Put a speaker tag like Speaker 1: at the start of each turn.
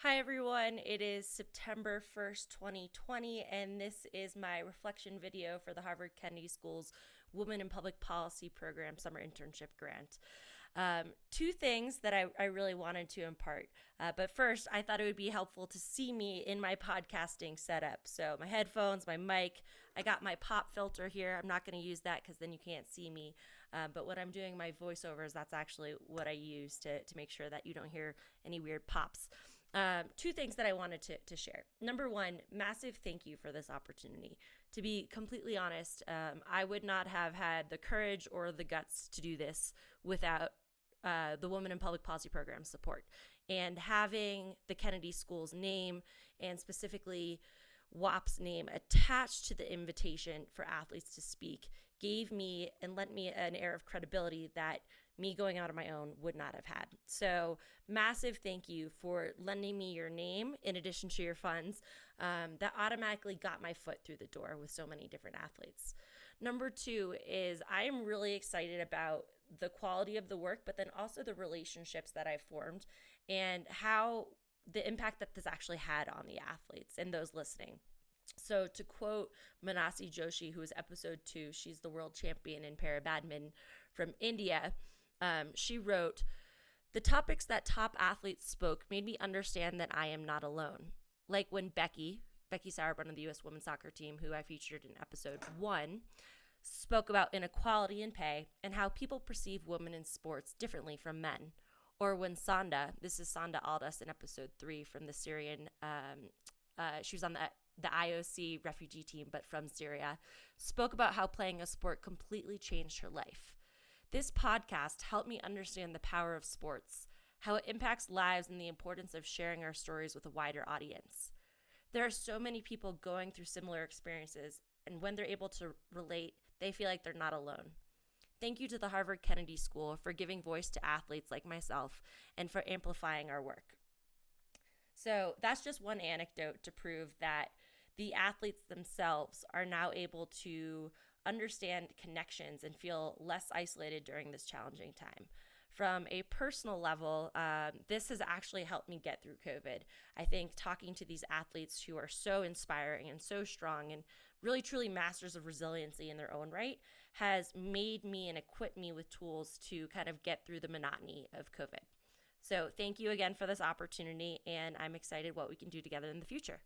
Speaker 1: Hi, everyone. It is September 1st, 2020, and this is my reflection video for the Harvard Kennedy School's Women in Public Policy Program Summer Internship Grant. Two things that I really wanted to impart. But first, I thought it would be helpful to see me in my podcasting setup. So, my headphones, my mic, I got my pop filter here. I'm not going to use that because then you can't see me. But when I'm doing my voiceovers, that's actually what I use to make sure that you don't hear any weird pops. Two things that I wanted to share. Number one, massive thank you for this opportunity. To be completely honest, I would not have had the courage or the guts to do this without the Women in Public Policy Program support. And having the Kennedy School's name and specifically WAP's name attached to the invitation for athletes to speak gave me and lent me an air of credibility that me going out on my own would not have had. So, massive thank you for lending me your name in addition to your funds. That automatically got my foot through the door with so many different athletes. Number two is I am really excited about the quality of the work, but then also the relationships that I've formed and how the impact that this actually had on the athletes and those listening. So, to quote Manasi Joshi, who is episode 2, she's the world champion in para badminton from India. She wrote, "The topics that top athletes spoke made me understand that I am not alone. Like when Becky Sauerbrunn of the U.S. women's soccer team, who I featured in episode 1, spoke about inequality in pay and how people perceive women in sports differently from men. Or when this is Sanda Aldas in episode 3 from the Syrian, she was on the IOC refugee team, but from Syria, spoke about how playing a sport completely changed her life. This podcast helped me understand the power of sports, how it impacts lives, and the importance of sharing our stories with a wider audience. There are so many people going through similar experiences, and when they're able to relate, they feel like they're not alone. Thank you to the Harvard Kennedy School for giving voice to athletes like myself and for amplifying our work." So that's just one anecdote to prove that the athletes themselves are now able to understand connections and feel less isolated during this challenging time. From a personal level, this has actually helped me get through COVID. I think talking to these athletes who are so inspiring and so strong and really truly masters of resiliency in their own right has made me and equipped me with tools to kind of get through the monotony of COVID. So thank you again for this opportunity, and I'm excited what we can do together in the future.